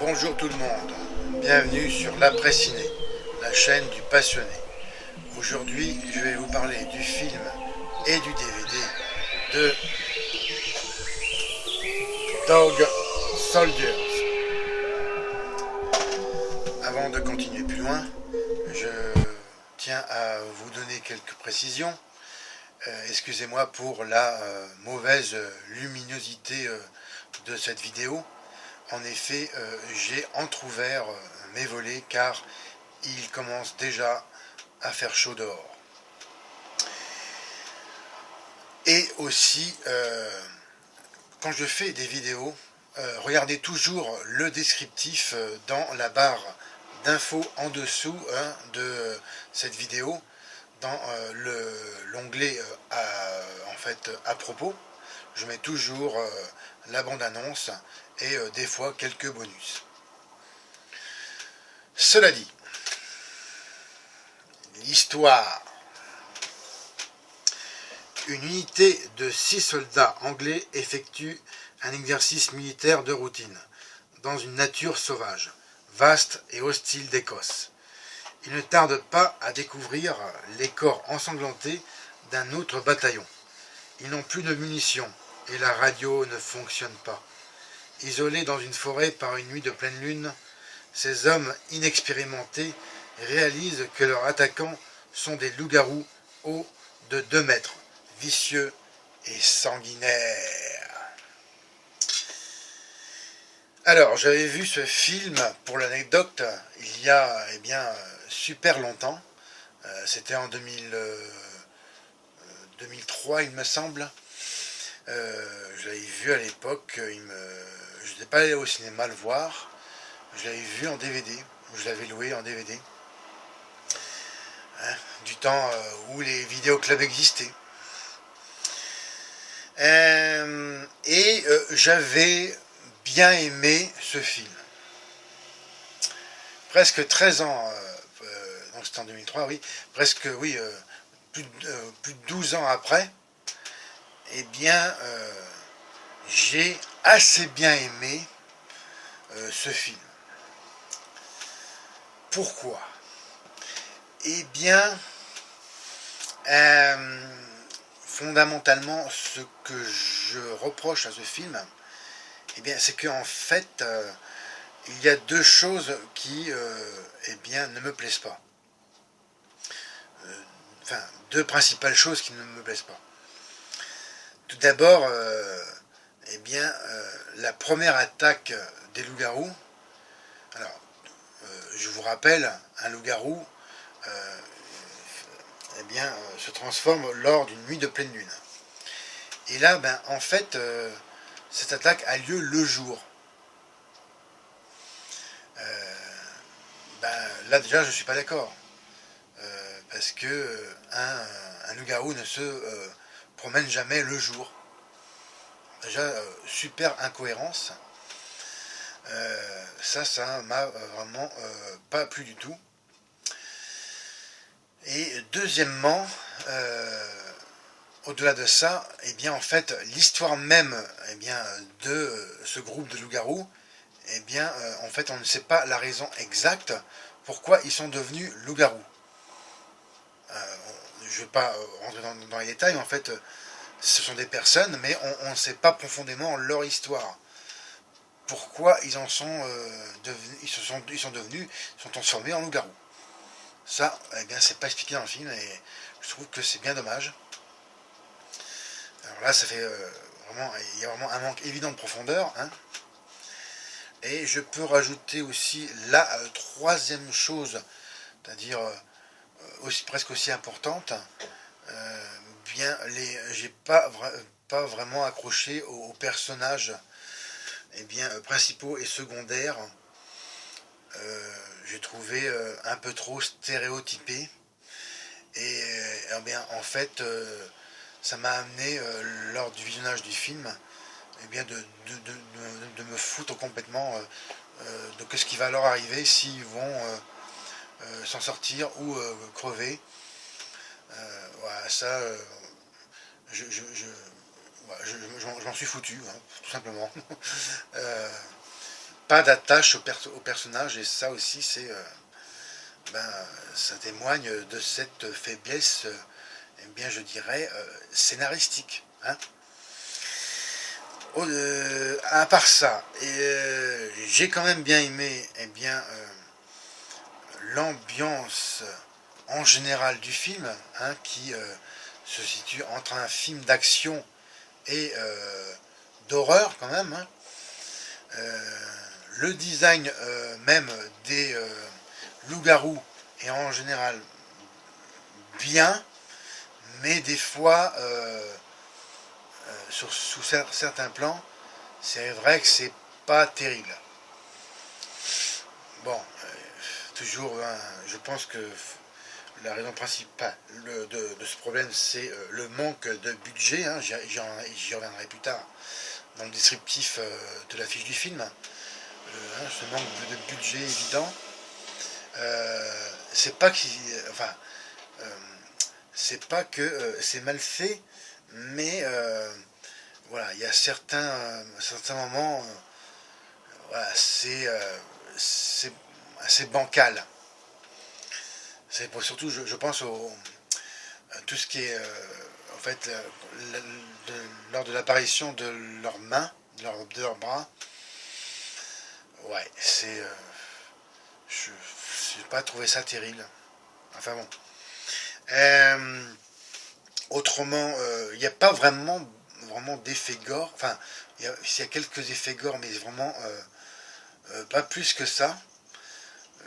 Bonjour tout le monde, bienvenue sur l'Après Ciné, la chaîne du passionné. Aujourd'hui, je vais vous parler du film et du DVD de Dog Soldiers. Avant de continuer plus loin, je tiens à vous donner quelques précisions. Excusez-moi pour la mauvaise luminosité de cette vidéo. En effet, j'ai entrouvert mes volets car il commence déjà à faire chaud dehors. Et aussi, quand je fais des vidéos, regardez toujours le descriptif dans la barre d'infos en dessous de cette vidéo, dans l'onglet à propos. Je mets toujours la bande-annonce et des fois quelques bonus. Cela dit, l'histoire. Une unité de 6 soldats anglais effectue un exercice militaire de routine dans une nature sauvage, vaste et hostile d'Écosse. Ils ne tardent pas à découvrir les corps ensanglantés d'un autre bataillon. Ils n'ont plus de munitions et la radio ne fonctionne pas. Isolés dans une forêt par une nuit de pleine lune, ces hommes inexpérimentés réalisent que leurs attaquants sont des loups-garous hauts de 2 mètres, vicieux et sanguinaires. Alors, j'avais vu ce film, pour l'anecdote, il y a super longtemps. C'était en 2003, il me semble. Je l'avais vu à l'époque. Je n'étais pas allé au cinéma le voir. Je l'avais vu en DVD. Je l'avais loué en DVD. Du temps où les vidéoclubs existaient. J'avais bien aimé ce film. Presque 13 ans, donc c'était en 2003, oui, presque, oui, plus de 12 ans après, eh bien, j'ai assez bien aimé ce film. Pourquoi? Eh bien, fondamentalement, ce que je reproche à ce film, eh bien, c'est qu'en fait, il y a 2 choses qui, ne me plaisent pas. 2 principales choses qui ne me plaisent pas. Tout d'abord, la première attaque des loups-garous. Alors, je vous rappelle, un loup-garou se transforme lors d'une nuit de pleine lune. Et là, en fait, cette attaque a lieu le jour. Là déjà, je ne suis pas d'accord. Parce que un loup-garou ne se promène jamais le jour. Déjà, super incohérence. Ça m'a vraiment pas plu du tout. Et deuxièmement, au-delà de ça, en fait, l'histoire même de ce groupe de loups-garous, en fait, on ne sait pas la raison exacte pourquoi ils sont devenus loups-garous. Je ne vais pas rentrer dans les détails, mais en fait, ce sont des personnes, mais on ne sait pas profondément leur histoire. Pourquoi ils en sont devenus, ils sont transformés en loups-garous. Ça, c'est pas expliqué dans le film, et je trouve que c'est bien dommage. Alors là, ça fait il y a vraiment un manque évident de profondeur, hein. Et je peux rajouter aussi la troisième chose, c'est-à-dire presque aussi importante, j'ai pas vraiment accroché aux personnages principaux et secondaires. J'ai trouvé un peu trop stéréotypé. Et en fait, ça m'a amené, lors du visionnage du film, de me foutre complètement de ce qui va leur arriver s'ils vont s'en sortir ou crever. Voilà, ça, je m'en suis foutu, hein, tout simplement. pas d'attache au personnage, et ça aussi, ça témoigne de cette faiblesse, eh bien, je dirais, scénaristique. Hein. À part ça, j'ai quand même bien aimé, eh bien, l'ambiance en général du film, hein, qui se situe entre un film d'action et d'horreur quand même. Hein. Le design même des loups-garous est en général bien, mais des fois, sous certains plans, c'est vrai que c'est pas terrible. Bon, toujours, hein, je pense que la raison principale de ce problème, c'est le manque de budget. Hein, j'y reviendrai plus tard dans le descriptif de la fiche du film. Ce manque de budget évident. C'est pas c'est pas que c'est mal fait, mais voilà, il y a certains moments, voilà, c'est assez bancal. C'est surtout, je pense à tout ce qui est, en fait, lors de l'apparition de leurs mains, de leurs bras. Ouais, je n'ai pas trouvé ça terrible. Enfin bon. Autrement, il n'y a pas vraiment d'effets gore. Enfin, il y a quelques effets gore, mais vraiment pas plus que ça.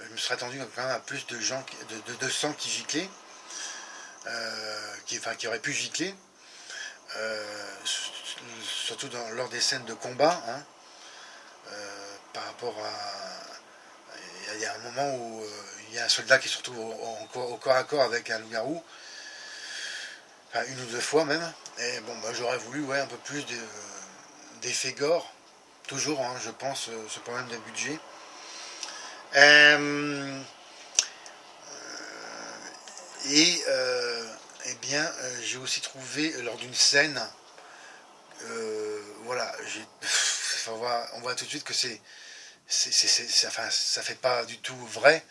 Je me serais attendu quand même à plus de gens, de sang qui giclait, qui aurait pu gicler, surtout lors des scènes de combat, hein, par rapport à... Il y a un moment où il y a un soldat qui se retrouve au corps à corps avec un loup-garou, enfin une ou deux fois même, et bon, j'aurais voulu un peu plus d'effets gore, toujours, hein, je pense, ce problème de budget. Eh bien, j'ai aussi trouvé lors d'une scène, voilà, on voit tout de suite que ça fait pas du tout vrai.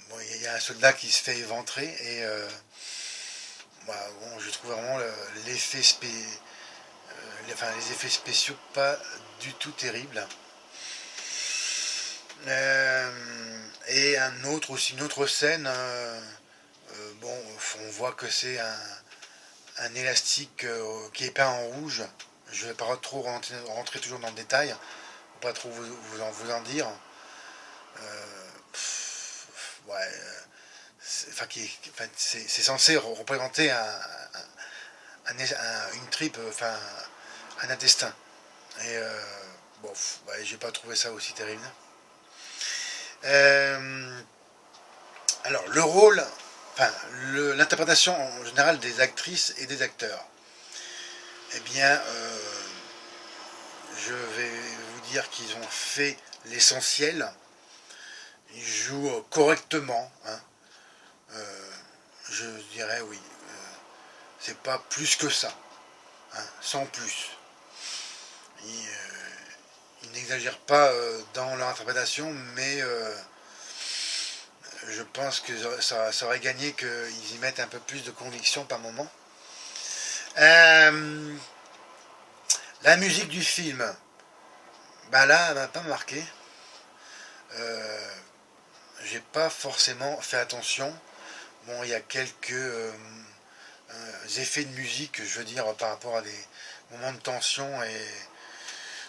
Bon, y a un soldat qui se fait éventrer et voilà, bon, je trouve vraiment les effets spéciaux pas du tout terribles. Et une autre scène, bon, on voit que c'est un élastique qui est peint en rouge. Je ne vais pas trop rentrer toujours dans le détail, pour pas trop vous en dire. Ouais, c'est censé représenter une tripe, enfin un intestin. Et bon, j'ai pas trouvé ça aussi terrible. Alors le rôle, l'interprétation en général des actrices et des acteurs. Eh bien, je vais vous dire qu'ils ont fait l'essentiel. Ils jouent correctement. Hein. Je dirais oui. C'est pas plus que ça. Hein, sans plus. Ils n'exagèrent pas dans leur interprétation, mais je pense que ça aurait gagné qu'ils y mettent un peu plus de conviction par moment. La musique du film, là, elle m'a pas marqué. J'ai pas forcément fait attention. Bon, il y a quelques effets de musique, je veux dire, par rapport à des moments de tension et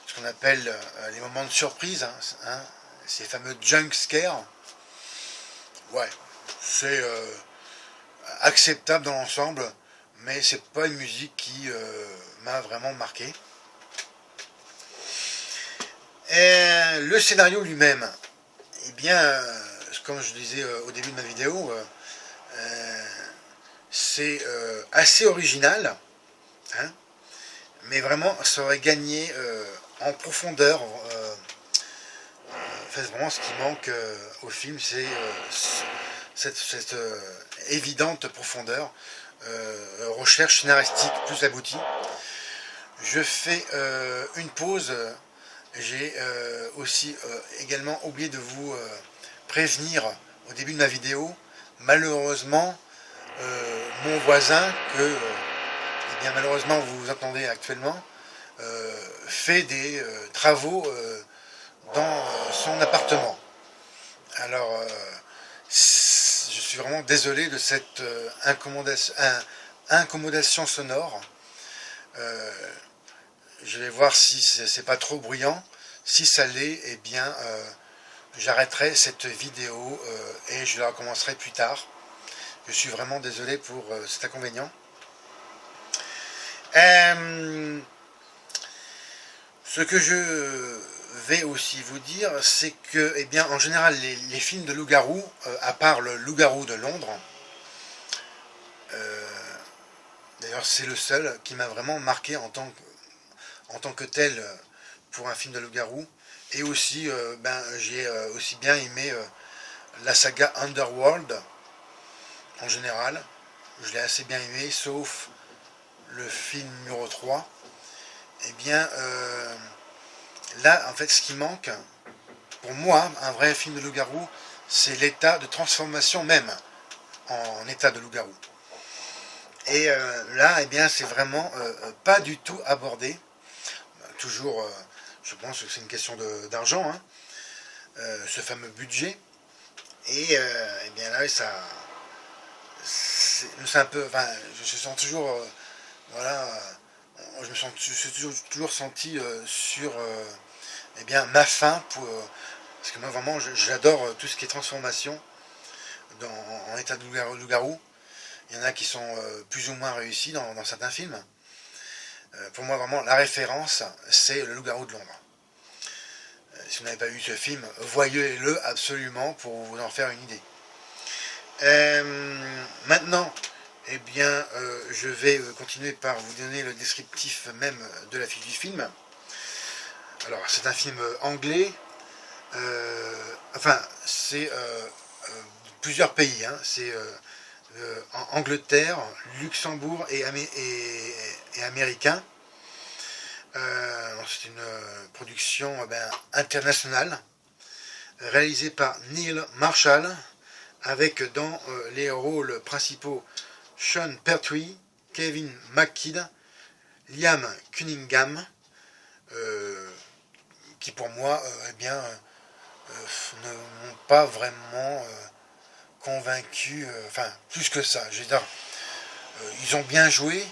ce qu'on appelle les moments de surprise, hein, ces fameux jump scares. Ouais, c'est acceptable dans l'ensemble, mais c'est pas une musique qui m'a vraiment marqué. Et le scénario lui-même, eh bien, comme je disais au début de ma vidéo, c'est assez original, hein, mais vraiment ça aurait gagné en profondeur. Vraiment, ce qui manque au film, c'est cette évidente profondeur, recherche scénaristique plus aboutie. Je fais une pause j'ai aussi également oublié de vous prévenir au début de ma vidéo. Malheureusement, mon voisin, que eh bien, malheureusement vous entendez actuellement, fait des travaux dans son appartement. Alors, je suis vraiment désolé de cette incommodation sonore. Je vais voir si c'est pas trop bruyant. Si ça l'est, eh bien, j'arrêterai cette vidéo et je la recommencerai plus tard. Je suis vraiment désolé pour cet inconvénient. Ce que je vais aussi vous dire, c'est que, eh bien, en général, les films de loup-garou, à part le loup-garou de Londres, d'ailleurs c'est le seul qui m'a vraiment marqué en tant que tel pour un film de loup-garou, et aussi j'ai aussi bien aimé la saga Underworld en général, je l'ai assez bien aimé, sauf le film numéro 3. Eh bien là en fait ce qui manque pour moi, un vrai film de loup-garou, c'est l'état de transformation même en état de loup-garou. Et là, eh bien, c'est vraiment pas du tout abordé. Toujours, je pense que c'est une question d'argent, hein, ce fameux budget. Et eh bien là, c'est un peu, enfin, je sens toujours, voilà, je me suis toujours senti sur, eh bien, ma faim pour, parce que moi vraiment, j'adore tout ce qui est transformation en état de loup-garou. Il y en a qui sont plus ou moins réussis dans certains films. Pour moi, vraiment, la référence, c'est le loup-garou de Londres. Si vous n'avez pas vu ce film, voyez-le absolument pour vous en faire une idée. Maintenant, eh bien, je vais continuer par vous donner le descriptif même de l'affiche du film. Alors, c'est un film anglais. Enfin, c'est plusieurs pays. Hein. C'est en Angleterre, Luxembourg et américain. C'est une production internationale réalisée par Neil Marshall avec dans les rôles principaux Sean Pertwee, Kevin McKidd, Liam Cunningham, qui pour moi ne m'ont pas vraiment convaincu, enfin plus que ça. Je veux dire, ils ont bien joué,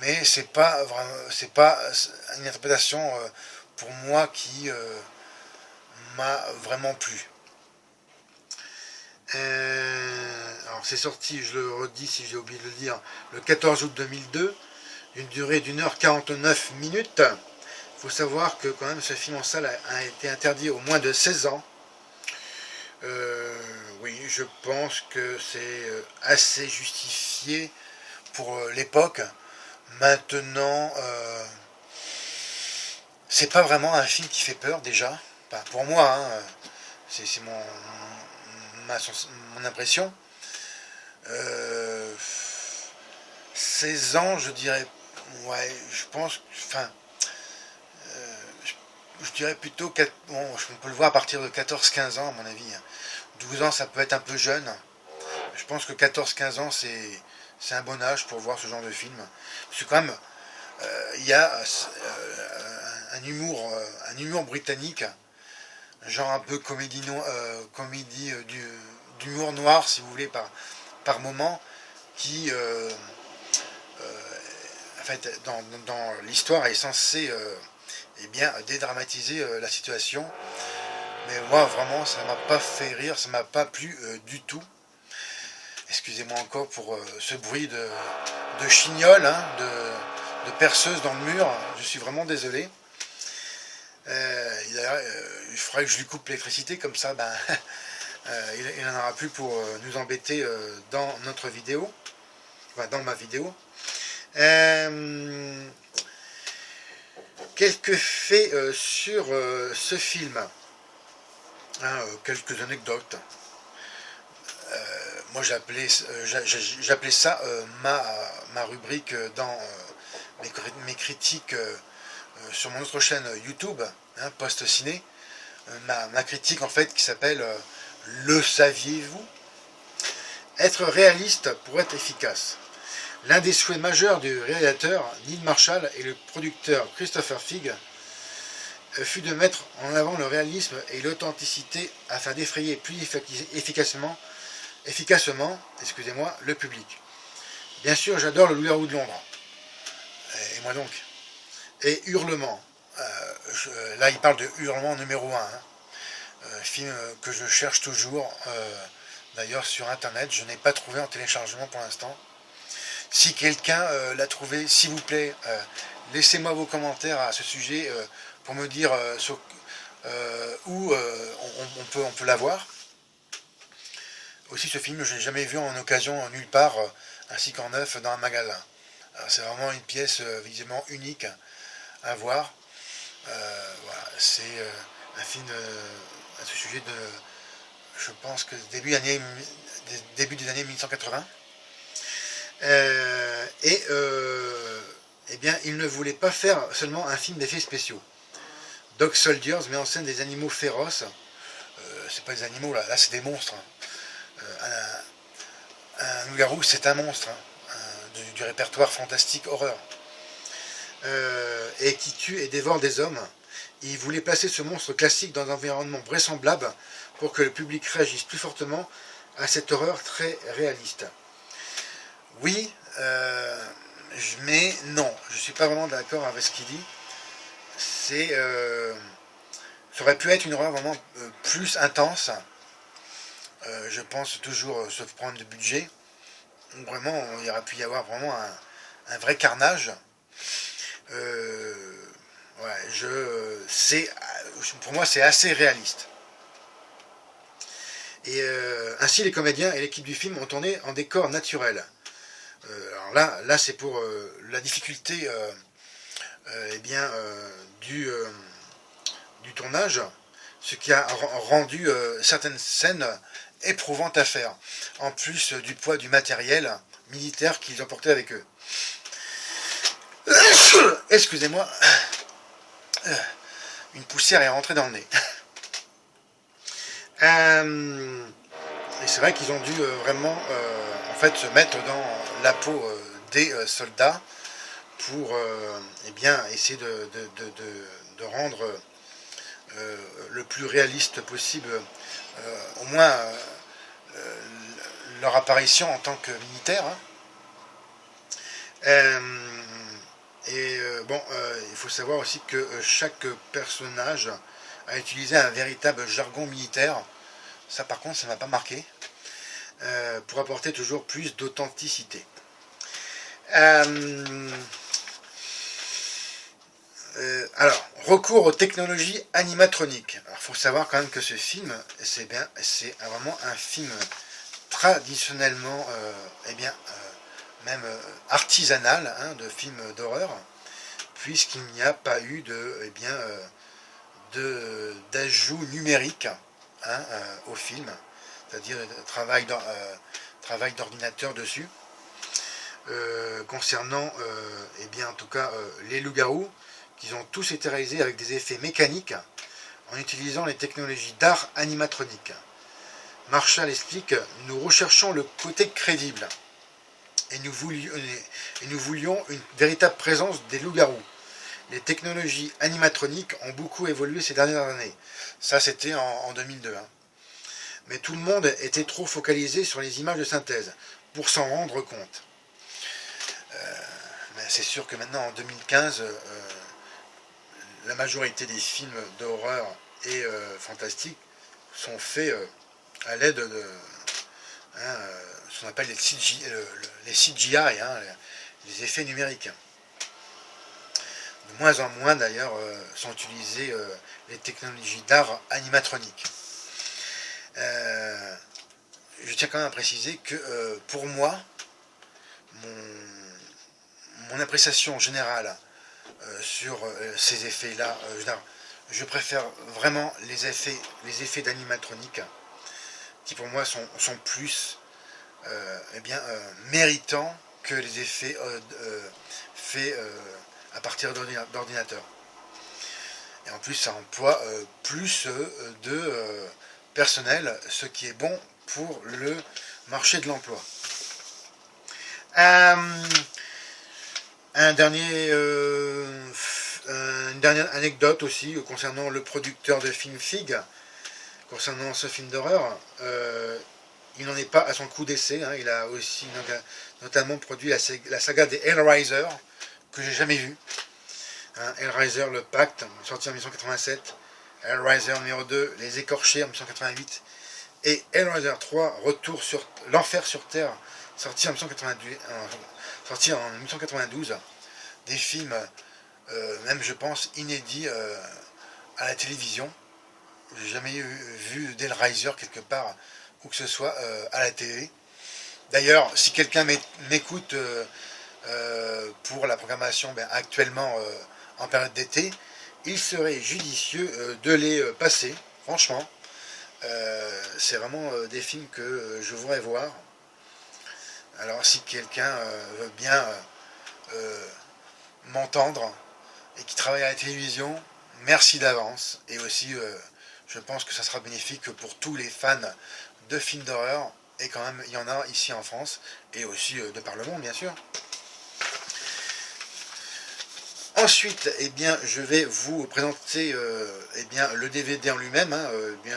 mais c'est pas une interprétation pour moi qui m'a vraiment plu. Alors c'est sorti, je le redis si j'ai oublié de le dire, le 14 août 2002, d'une durée d'1h49 minutes. Il faut savoir que quand même ce film en salle a été interdit aux moins de 16 ans. Oui, je pense que c'est assez justifié pour l'époque. Maintenant, c'est pas vraiment un film qui fait peur déjà. Enfin, pour moi, hein, c'est mon impression. 16 ans, je dirais, ouais, je pense, enfin, je dirais plutôt, bon, on peut le voir à partir de 14-15 ans à mon avis. 12 ans, ça peut être un peu jeune. Je pense que 14-15 ans, c'est un bon âge pour voir ce genre de film. Parce que quand même, il y a un humour britannique, genre un peu comédie d'humour noir, si vous voulez, par moment, qui, en fait, dans l'histoire est censé eh bien, dédramatiser la situation. Mais moi, vraiment, ça m'a pas fait rire, ça m'a pas plu du tout. Excusez-moi encore pour ce bruit de chignole, hein, de perceuse dans le mur. Je suis vraiment désolé. D'ailleurs, il faudrait que je lui coupe l'électricité, comme ça, ben, il n'en aura plus pour nous embêter dans notre vidéo, enfin, dans ma vidéo. Quelques faits sur ce film. Hein, quelques anecdotes. Moi j'appelais ça ma rubrique dans mes critiques sur mon autre chaîne YouTube, hein, post-ciné, ma critique en fait qui s'appelle Le saviez-vous? Être réaliste pour être efficace. L'un des souhaits majeurs du réalisateur Neil Marshall et le producteur Christopher Figg fut de mettre en avant le réalisme et l'authenticité afin d'effrayer plus efficacement le public. Bien sûr, j'adore le Loup-garou de Londres. Et moi donc. Et Hurlement. Là, il parle de Hurlement numéro 1. Film que je cherche toujours. D'ailleurs, sur Internet, je n'ai pas trouvé en téléchargement pour l'instant. Si quelqu'un l'a trouvé, s'il vous plaît, laissez-moi vos commentaires à ce sujet pour me dire où on peut l'avoir. Aussi, ce film, je n'ai jamais vu en occasion nulle part, ainsi qu'en neuf dans un magasin. C'est vraiment une pièce visiblement unique à voir. Voilà, c'est un film à ce sujet de, je pense que début des années 1980. Eh bien, il ne voulait pas faire seulement un film d'effets spéciaux. Dog Soldiers met en scène des animaux féroces. C'est pas des animaux là c'est des monstres. Un loup-garou, c'est un monstre, du répertoire fantastique horreur. Et qui tue et dévore des hommes. Il voulait placer ce monstre classique dans un environnement vraisemblable pour que le public réagisse plus fortement à cette horreur très réaliste. Oui, mais non, je ne suis pas vraiment d'accord avec ce qu'il dit. Ça aurait pu être une horreur vraiment plus intense. Je pense toujours, sauf problème de budget, vraiment, il aurait pu y avoir vraiment un vrai carnage. Pour moi, c'est assez réaliste. Et ainsi, les comédiens et l'équipe du film ont tourné en décor naturel. Alors là c'est pour la difficulté du tournage, ce qui a rendu certaines scènes éprouvantes à faire, en plus du poids du matériel militaire qu'ils emportaient avec eux. Excusez-moi, une poussière est rentrée dans le nez. Et c'est vrai qu'ils ont dû vraiment se mettre dans la peau des soldats pour essayer de rendre le plus réaliste possible au moins leur apparition en tant que militaire. Il faut savoir aussi que chaque personnage a utilisé un véritable jargon militaire. Ça par contre ça m'a pas marqué. Pour apporter toujours plus d'authenticité. Alors, recours aux technologies animatroniques. Il faut savoir quand même que ce film, c'est vraiment un film traditionnellement, même artisanal, de film d'horreur, puisqu'il n'y a pas eu d'ajout numérique au film, c'est-à-dire travail d'ordinateur dessus. Concernant en tout cas les loups-garous, qui ont tous été réalisés avec des effets mécaniques en utilisant les technologies d'art animatronique. Marshall explique: nous recherchons le côté crédible et nous voulions une véritable présence des loups-garous. Les technologies animatroniques ont beaucoup évolué ces dernières années. Ça, c'était en 2002. Mais tout le monde était trop focalisé sur les images de synthèse pour s'en rendre compte. Mais c'est sûr que maintenant, en 2015, la majorité des films d'horreur et fantastiques sont faits à l'aide de ce qu'on appelle les CGI, les effets numériques. De moins en moins d'ailleurs sont utilisées les technologies d'art animatronique. Je tiens quand même à préciser que pour moi, mon appréciation générale sur ces effets-là, je préfère vraiment les effets d'animatronique qui pour moi sont plus méritants que les effets faits à partir d'ordinateur. Et en plus, ça emploie plus de personnel, ce qui est bon pour le marché de l'emploi. Une dernière anecdote aussi concernant le producteur de film Fig, concernant ce film d'horreur. Il n'en est pas à son coup d'essai, hein. Il a aussi notamment produit la saga des Hellraiser, que j'ai jamais vue. Hein, Hellraiser, le Pacte, sorti en 1987. Hellraiser numéro 2, Les Écorchés en 1988. Et Hellraiser 3, Retour sur l'Enfer sur Terre, sorti en 1992. Des films, même je pense, inédits à la télévision. J'ai jamais vu d'Hellraiser quelque part où que ce soit à la télé. D'ailleurs, si quelqu'un m'écoute pour la programmation actuellement en période d'été, il serait judicieux de les passer, franchement. C'est vraiment des films que je voudrais voir. Alors si quelqu'un veut bien m'entendre et qui travaille à la télévision, merci d'avance. Et aussi, je pense que ça sera bénéfique pour tous les fans de films d'horreur. Et quand même, il y en a ici en France, et aussi de par le monde, bien sûr. Ensuite, eh bien, je vais vous présenter eh bien, le DVD en lui-même. Hein,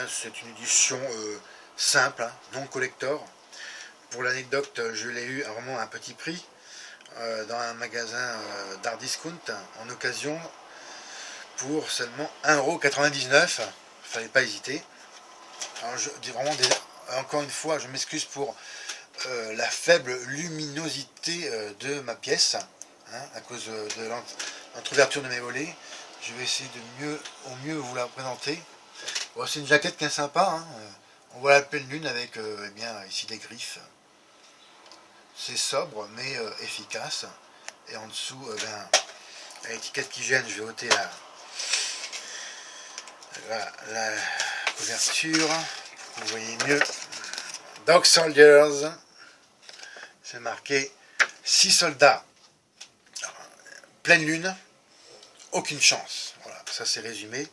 c'est une édition simple, hein, non collector. Pour l'anecdote, je l'ai eu à vraiment un petit prix dans un magasin d'art discount en occasion pour seulement 1,99 €. Fallait pas hésiter. Alors, je dis vraiment encore une fois, je m'excuse pour la faible luminosité de ma pièce, hein, à cause de l'entrouverture de mes volets. Je vais essayer de au mieux vous la présenter. Bon, c'est une jaquette qui est sympa, hein. On voit la pleine lune avec eh bien, ici des griffes. C'est sobre mais efficace. Et en dessous, l'étiquette qui gêne, je vais ôter la couverture pour que vous voyez mieux. Dog Soldiers, c'est marqué 6 soldats, pleine lune, aucune chance. Voilà, ça c'est résumé.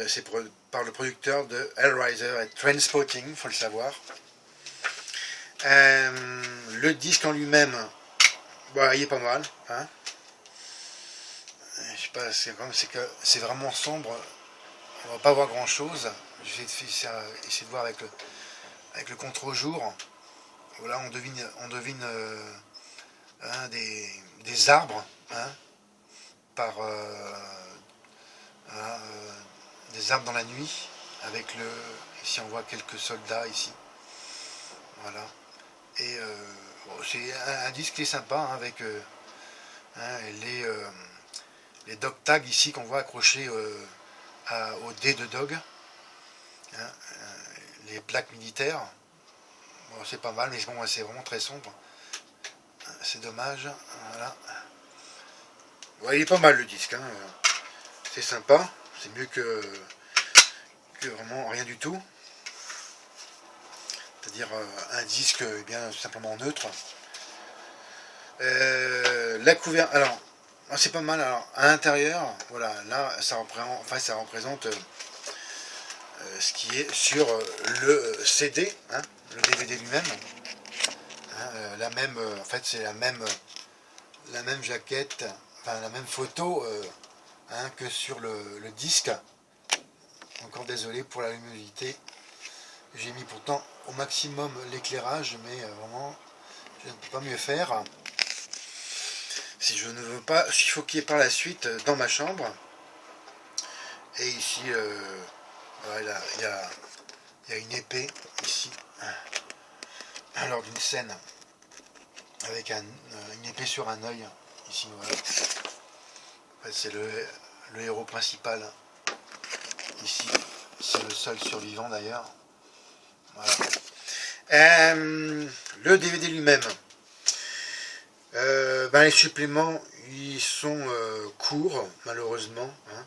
C'est par le producteur de Hellraiser et Trainspotting, il faut le savoir. Le disque en lui-même, bah, il est pas mal. Hein. Je sais pas, c'est vraiment sombre. On va pas voir grand chose. Je vais essayer de voir avec le contre-jour. Voilà, on devine hein, des arbres, hein, par des arbres dans la nuit, avec ici on voit quelques soldats ici. Voilà. Et c'est un disque qui est sympa, hein, avec hein, les dog tags ici qu'on voit accrochés au dé de dog, hein, les plaques militaires. Bon, c'est pas mal, mais bon, c'est vraiment très sombre. C'est dommage. Voilà. Ouais, il est pas mal le disque. Hein. C'est sympa. C'est mieux que vraiment rien du tout. C'est-à-dire un disque eh bien simplement neutre. La couverture. Alors, c'est pas mal. Alors, à l'intérieur, voilà, là, ça représente ce qui est sur le CD, hein, le DVD lui-même. Hein, la même, en fait, c'est la même jaquette, enfin la même photo hein, que sur le disque. Encore désolé pour la luminosité. J'ai mis pourtant au maximum l'éclairage, mais vraiment, je ne peux pas mieux faire. Si je ne veux pas suffoquer par la suite dans ma chambre. Et ici, voilà, il y a une épée ici, lors d'une scène, avec une épée sur un œil. Ici, voilà. En fait, c'est le héros principal. Ici, c'est le seul survivant d'ailleurs. Voilà. Le DVD lui-même. Les suppléments, ils sont courts, malheureusement. Hein.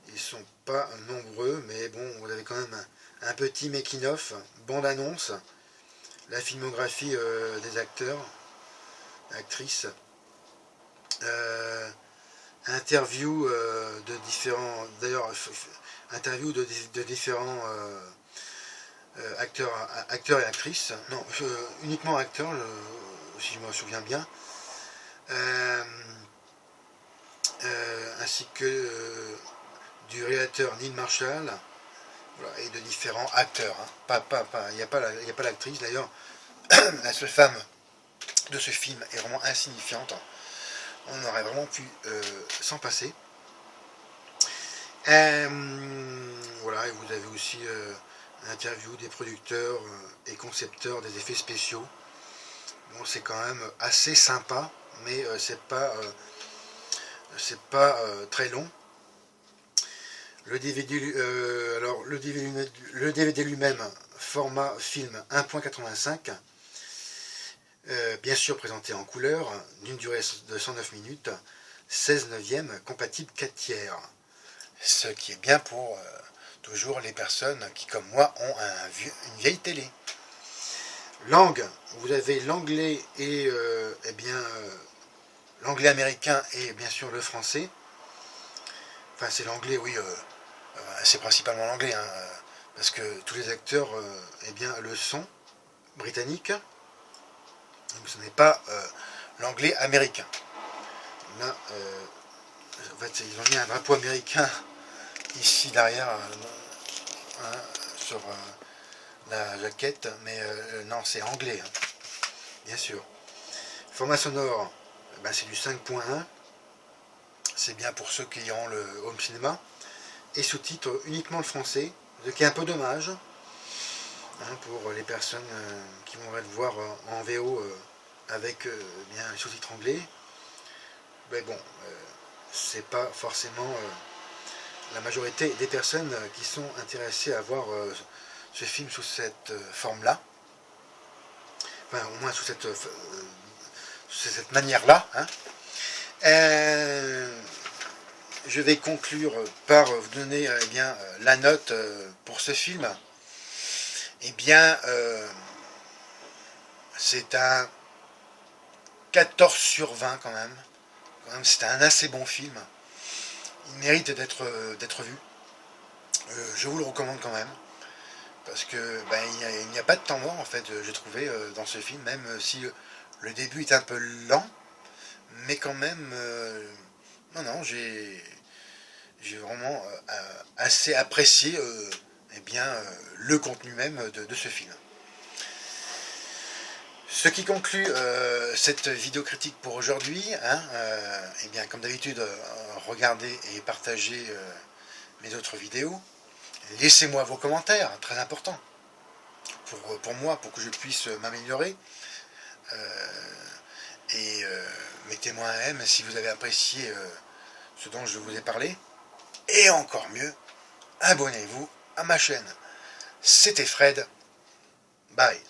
Ils sont pas nombreux, mais bon, vous avez quand même un petit making-of, bande-annonce, la filmographie des acteurs, actrices. interview de différents, d'ailleurs, interview de différents acteurs et actrices, non, uniquement acteurs, si je me souviens bien, ainsi que du réalisateur Neil Marshall, voilà, et de différents acteurs. Hein. Il n'y a pas l'actrice d'ailleurs. La seule femme de ce film est vraiment insignifiante. On aurait vraiment pu s'en passer. Voilà, et vous avez aussi une interview des producteurs et concepteurs des effets spéciaux. Bon, c'est quand même assez sympa, mais c'est pas très long. Le DVD, alors le DVD lui-même, format film 1.85, bien sûr présenté en couleur, d'une durée de 109 minutes, 16 neuvième, compatible 4 tiers. Ce qui est bien pour toujours les personnes qui, comme moi, ont une vieille télé. Langue, vous avez l'anglais et l'anglais américain et bien sûr le français. Enfin, c'est l'anglais, oui, c'est principalement l'anglais, hein, parce que tous les acteurs le sont britanniques. Donc ce n'est pas l'anglais américain. Là, en fait, ils ont mis un drapeau américain ici derrière, sur la jaquette, mais non, c'est anglais, hein, bien sûr. Format sonore, c'est du 5.1. C'est bien pour ceux qui ont le home cinéma. Et sous-titres uniquement le français, ce qui est un peu dommage, hein, pour les personnes qui vont le voir en VO avec bien les sous-titres anglais. Mais bon, c'est pas forcément la majorité des personnes qui sont intéressées à voir ce film sous cette forme-là. Enfin, au moins sous cette manière-là. Hein. Je vais conclure par vous donner la note pour ce film. Eh bien, c'est un 14 sur 20 quand même. C'est un assez bon film. Il mérite d'être vu. Je vous le recommande quand même. Parce que il n'y a pas de temps mort en fait, j'ai trouvé dans ce film, même si le début est un peu lent, mais quand même, non, j'ai vraiment assez apprécié le contenu même de ce film. Ce qui conclut cette vidéo critique pour aujourd'hui, hein, comme d'habitude, regardez et partagez mes autres vidéos. Laissez-moi vos commentaires, très important pour moi, pour que je puisse m'améliorer. Mettez-moi un M si vous avez apprécié ce dont je vous ai parlé. Et encore mieux, abonnez-vous à ma chaîne. C'était Fred. Bye.